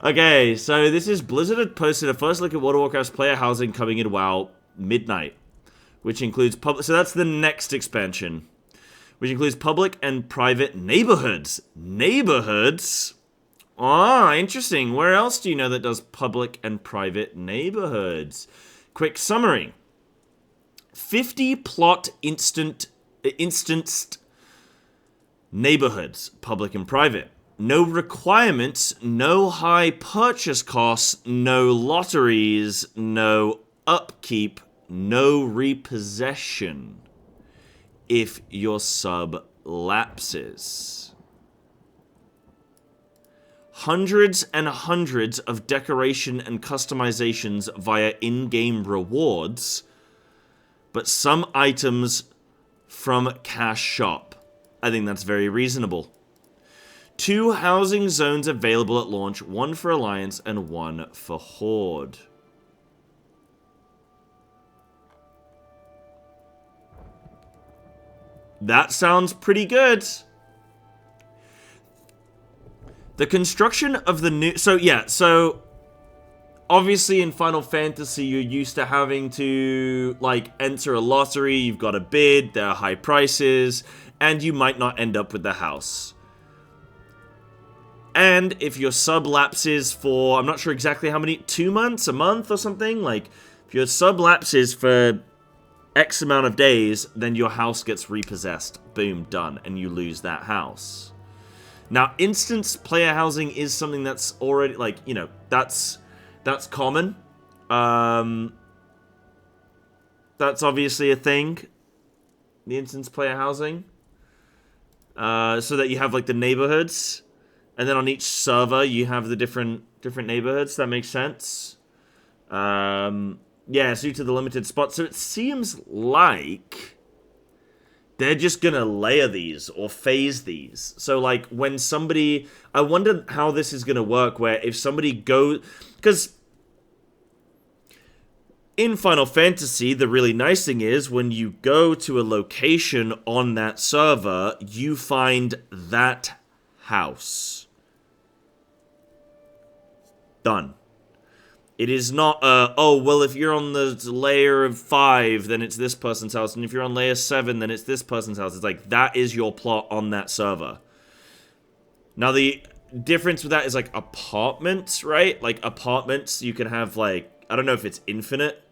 Okay, so this is Blizzard had posted a first look at World of Warcraft's player housing coming in WoW Midnight, which includes public. So that's the next expansion, which includes public and private neighborhoods. Neighborhoods? Ah, interesting. Where else do you know that does public and private neighborhoods? Quick summary. 50 plot instanced neighborhoods, public and private. No requirements, no high purchase costs, no lotteries, no upkeep, no repossession if your sub lapses. Hundreds and hundreds of decoration and customizations via in-game rewards, but some items from cash shop. I think that's very reasonable. 2 housing zones available at launch, 1 for Alliance and 1 for Horde. That sounds pretty good. The construction of the new... So obviously in Final Fantasy, you're used to having to, like, enter a lottery, you've got a bid, there are high prices, and you might not end up with the house. And if your sub lapses for, I'm not sure exactly how many, 2 months, a month or something? Like, if your sub lapses for X amount of days, then your house gets repossessed. Boom, done. And you lose that house. Now, instance player housing is something that's already, like, you know, that's common. That's obviously a thing. The instance player housing. So that you have, like, the neighborhoods. And then on each server, you have the different neighborhoods. That makes sense. Yeah, due to the limited spots. So it seems like they're just going to layer these or phase these. So, like, when somebody... I wonder how this is going to work, where if somebody goes... Because in Final Fantasy, the really nice thing is when you go to a location on that server, you find that house. Done. It is not, oh, well, if you're on the layer of 5, then it's this person's house, and if you're on layer 7, then it's this person's house. It's like, that is your plot on that server. Now, the difference with that is, like, apartments, right? Like, apartments, you can have, like, I don't know if it's infinite.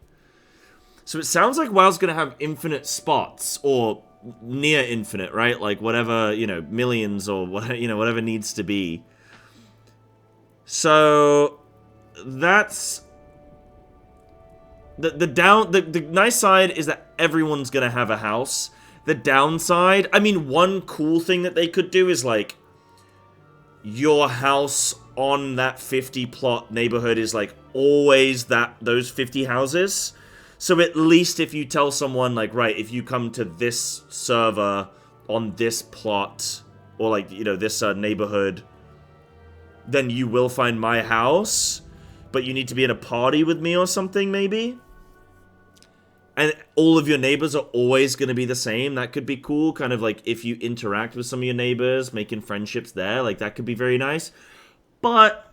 So it sounds like WoW's gonna have infinite spots, or near infinite, right? Like, whatever, you know, millions, or whatever, you know, whatever needs to be. So... that's the nice side is that everyone's gonna have a house. The downside, I mean, one cool thing that they could do is, like, your house on that 50 plot neighborhood is, like, always those 50 houses. So at least if you tell someone, like, right, if you come to this server on this plot, or, like, you know, this neighborhood, then you will find my house. But you need to be in a party with me or something, maybe? And all of your neighbors are always going to be the same. That could be cool. Kind of like if you interact with some of your neighbors, making friendships there. Like, that could be very nice. But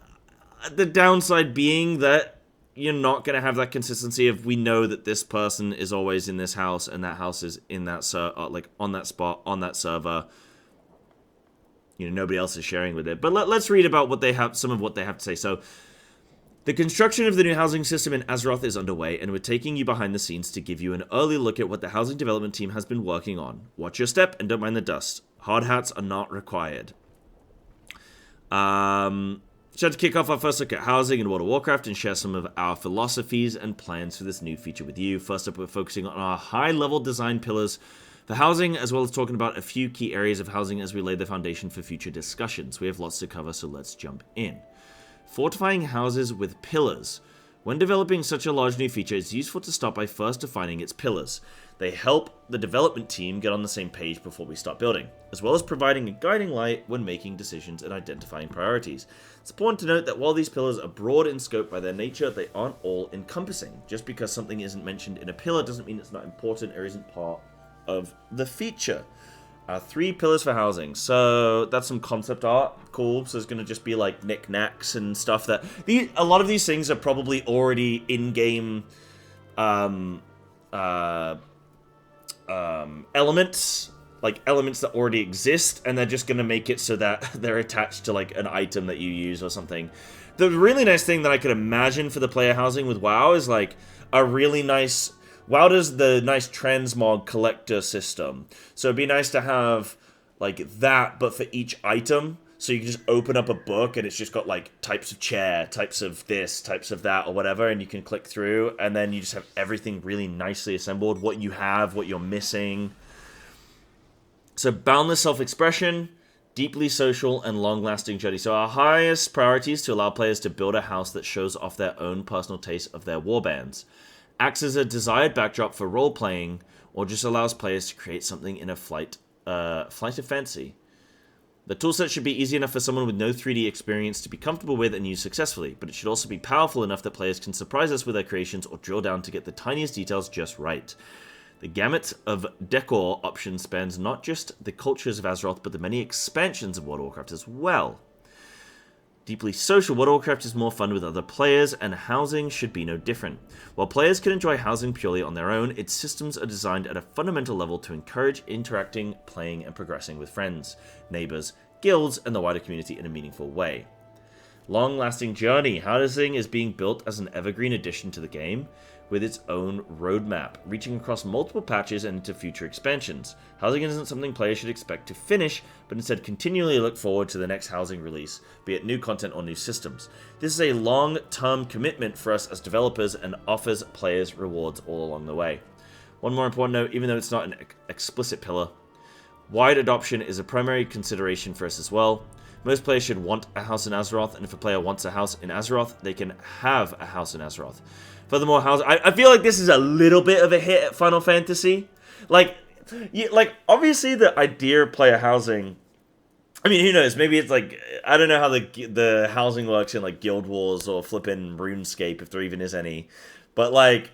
the downside being that you're not going to have that consistency of we know that this person is always in this house and that house is in that like on that spot, on that server. You know, nobody else is sharing with it. But let's read about what they have, some of what they have to say. So... the construction of the new housing system in Azeroth is underway, and we're taking you behind the scenes to give you an early look at what the housing development team has been working on. Watch your step and don't mind the dust. Hard hats are not required. So to kick off our first look at housing in World of Warcraft and share some of our philosophies and plans for this new feature with you. First up, we're focusing on our high-level design pillars for housing, as well as talking about a few key areas of housing as we lay the foundation for future discussions. We have lots to cover, so let's jump in. Fortifying houses with pillars. When developing such a large new feature, it's useful to start by first defining its pillars. They help the development team get on the same page before we start building, as well as providing a guiding light when making decisions and identifying priorities. It's important to note that while these pillars are broad in scope by their nature, they aren't all encompassing. Just because something isn't mentioned in a pillar doesn't mean it's not important or isn't part of the feature. 3 pillars for housing. So that's some concept art. Cool. So it's going to just be like knickknacks and stuff that... a lot of these things are probably already in-game elements. Like elements that already exist. And they're just going to make it so that they're attached to like an item that you use or something. The really nice thing that I could imagine for the player housing with WoW is like a really nice... WoW does the nice transmog collector system. So it'd be nice to have like that, but for each item. So you can just open up a book and it's just got like types of chair, types of this, types of that, or whatever. And you can click through and then you just have everything really nicely assembled. What you have, what you're missing. So boundless self-expression, deeply social, and long-lasting journey. So our highest priority is to allow players to build a house that shows off their own personal taste of their warbands. Acts as a desired backdrop for role-playing, or just allows players to create something in a flight of fancy. The toolset should be easy enough for someone with no 3D experience to be comfortable with and use successfully, but it should also be powerful enough that players can surprise us with their creations or drill down to get the tiniest details just right. The gamut of decor options spans not just the cultures of Azeroth, but the many expansions of World of Warcraft as well. Deeply social, World of Warcraft is more fun with other players, and housing should be no different. While players can enjoy housing purely on their own, its systems are designed at a fundamental level to encourage interacting, playing, and progressing with friends, neighbors, guilds, and the wider community in a meaningful way. Long-lasting journey. Housing is being built as an evergreen addition to the game, with its own roadmap, reaching across multiple patches and into future expansions. Housing isn't something players should expect to finish, but instead continually look forward to the next housing release, be it new content or new systems. This is a long-term commitment for us as developers and offers players rewards all along the way. One more important note, even though it's not an explicit pillar, wide adoption is a primary consideration for us as well. Most players should want a house in Azeroth, and if a player wants a house in Azeroth, they can have a house in Azeroth. Furthermore, I feel like this is a little bit of a hit at Final Fantasy. Like obviously the idea of player housing, I mean, who knows? Maybe it's like, I don't know how the housing works in like Guild Wars or flipping RuneScape, if there even is any. But like,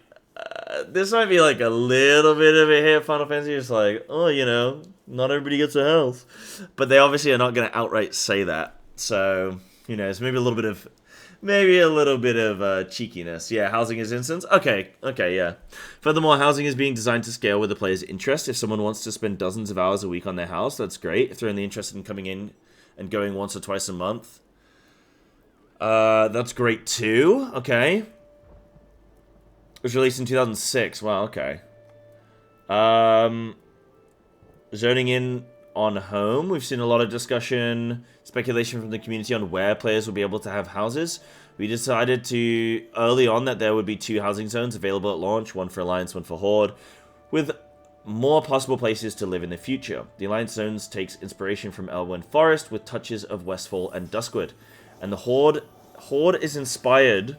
this might be like a little bit of a hit at Final Fantasy. It's like, oh, you know, not everybody gets a house. But they obviously are not going to outright say that. So, who knows? Maybe a little bit of cheekiness. Yeah, housing is instance. Okay, yeah. Furthermore, housing is being designed to scale with the player's interest. If someone wants to spend dozens of hours a week on their house, that's great. If they're only interested in coming in and going once or twice a month, that's great too. Okay. It was released in 2006. Wow, okay. Zoning in on home. We've seen a lot of discussion, speculation from the community on where players will be able to have houses. We decided early on that there would be 2 housing zones available at launch, one for Alliance, one for Horde, with more possible places to live in the future. The Alliance zones takes inspiration from Elwynn Forest with touches of Westfall and Duskwood. And the Horde is inspired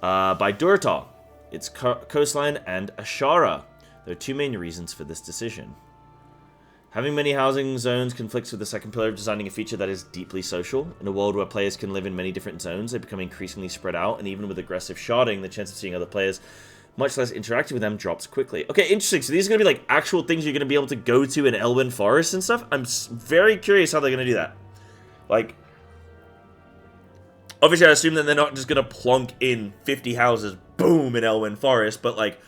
by Durotar, its coastline, and Ashara. There are 2 main reasons for this decision. Having many housing zones conflicts with the second pillar of designing a feature that is deeply social. In a world where players can live in many different zones, they become increasingly spread out, and even with aggressive sharding, the chance of seeing other players, much less interacting with them, drops quickly. Okay, interesting. So these are going to be like actual things you're going to be able to go to in Elwynn Forest and stuff. I'm very curious how they're going to do that. Like, obviously I assume that they're not just going to plonk in 50 houses, boom, in Elwynn Forest, but like,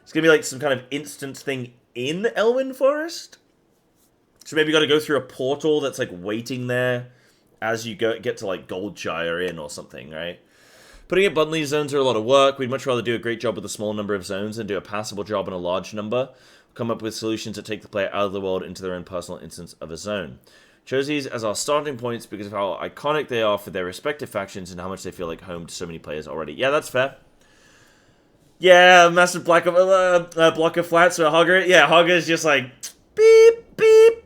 it's going to be like some kind of instance thing in Elwynn Forest? So maybe you got to go through a portal that's like waiting there as you get to like Goldshire Inn or something, right? Putting it bluntly, zones are a lot of work. We'd much rather do a great job with a small number of zones than do a passable job in a large number. Come up with solutions that take the player out of the world into their own personal instance of a zone. Chose these as our starting points because of how iconic they are for their respective factions and how much they feel like home to so many players already. Yeah, that's fair. Yeah, massive block of flats for Hogger. Yeah, Hogger is just like, beep, beep.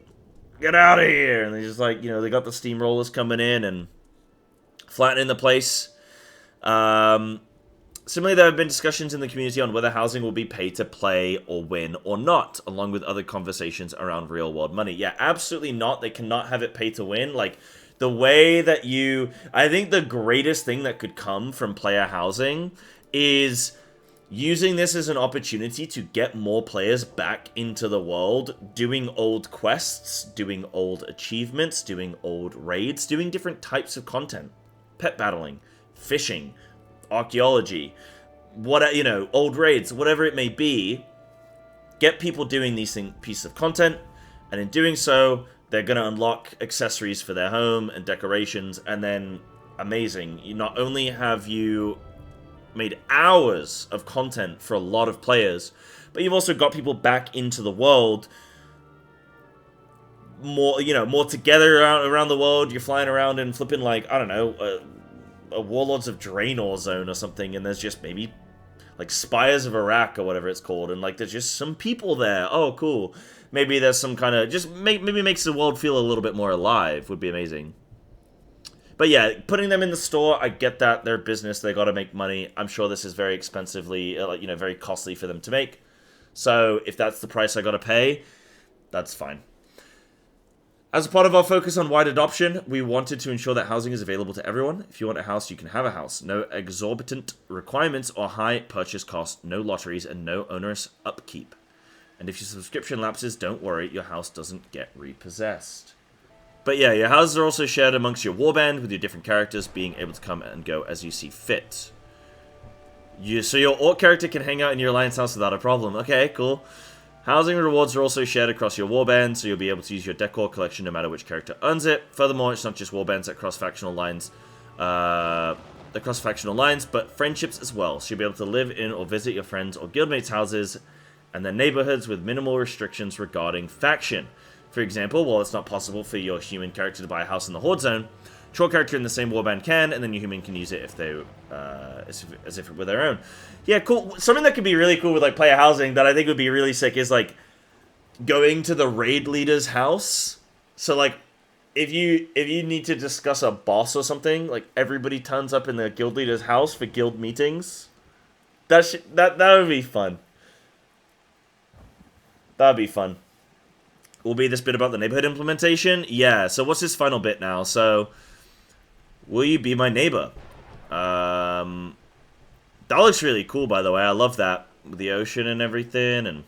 Get out of here. And they just like, you know, they got the steamrollers coming in and flattening the place. Similarly, there have been discussions in the community on whether housing will be pay to play or win or not, along with other conversations around real world money. Yeah, absolutely not. They cannot have it pay to win. Like, the way that I think the greatest thing that could come from player housing is using this as an opportunity to get more players back into the world, doing old quests, doing old achievements, doing old raids, doing different types of content. Pet battling, fishing, archaeology, old raids, whatever it may be. Get people doing these pieces of content, and in doing so, they're going to unlock accessories for their home and decorations, and then, amazing, not only have you made hours of content for a lot of players, but you've also got people back into the world more together around the world. You're flying around and flipping, like, I don't know, a Warlords of Draenor zone or something, and there's just maybe like Spires of Iraq or whatever it's called, and like there's just some people there. Oh, cool. Maybe there's some kind of maybe makes the world feel a little bit more alive. Would be amazing. But yeah, putting them in the store, I get that. They're a business. They got to make money. I'm sure this is very expensively, very costly for them to make. So if that's the price I got to pay, that's fine. As a part of our focus on wide adoption, we wanted to ensure that housing is available to everyone. If you want a house, you can have a house. No exorbitant requirements or high purchase costs, no lotteries, and no onerous upkeep. And if your subscription lapses, don't worry, your house doesn't get repossessed. But yeah, your houses are also shared amongst your warband, with your different characters being able to come and go as you see fit. So your orc character can hang out in your alliance house without a problem. Okay, cool. Housing rewards are also shared across your warband, so you'll be able to use your decor collection no matter which character earns it. Furthermore, it's not just warbands that cross factional lines, but friendships as well. So you'll be able to live in or visit your friends or guildmates' houses and their neighborhoods with minimal restrictions regarding faction. For example, while it's not possible for your human character to buy a house in the Horde Zone, troll character in the same warband can, and then your human can use it if they, as if it were their own. Yeah, cool. Something that could be really cool with like player housing that I think would be really sick is like going to the raid leader's house. So like, if you need to discuss a boss or something, like everybody turns up in the guild leader's house for guild meetings. That would be fun. That'd be fun. Will be this bit about the neighborhood implementation? Yeah, so what's this final bit now? So, will you be my neighbor? That looks really cool, by the way. I love that. With the ocean and everything. And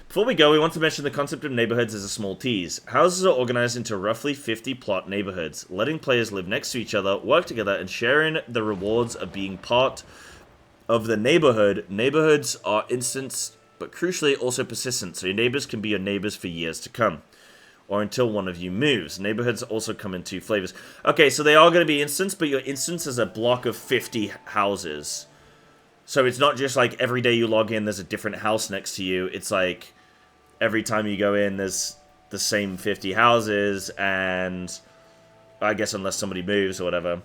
before we go, we want to mention the concept of neighborhoods as a small tease. Houses are organized into roughly 50 plot neighborhoods, letting players live next to each other, work together, and share in the rewards of being part of the neighborhood. Neighborhoods are instant, but crucially also persistent, so your neighbors can be your neighbors for years to come, or until one of you moves. Neighborhoods also come in two flavors. Okay, so they are going to be instants, but your instance is a block of 50 houses. So it's not just like every day you log in, there's a different house next to you. It's like every time you go in, there's the same 50 houses, and I guess unless somebody moves or whatever.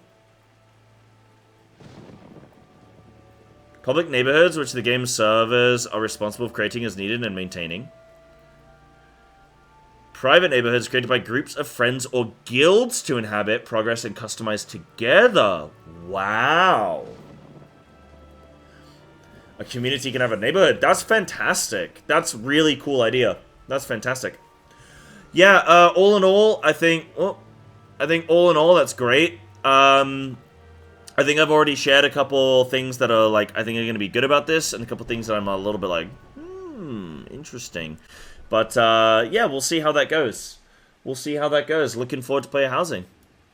Public neighborhoods, which the game's servers are responsible for creating as needed and maintaining. Private neighborhoods created by groups of friends or guilds to inhabit, progress, and customize together. Wow. A community can have a neighborhood. That's fantastic. That's a really cool idea. That's fantastic. Yeah, all in all, I think all in all, that's great. I think I've already shared a couple things that are, like, I think are going to be good about this, and a couple things that I'm a little bit like, interesting. But, yeah, we'll see how that goes. Looking forward to player housing.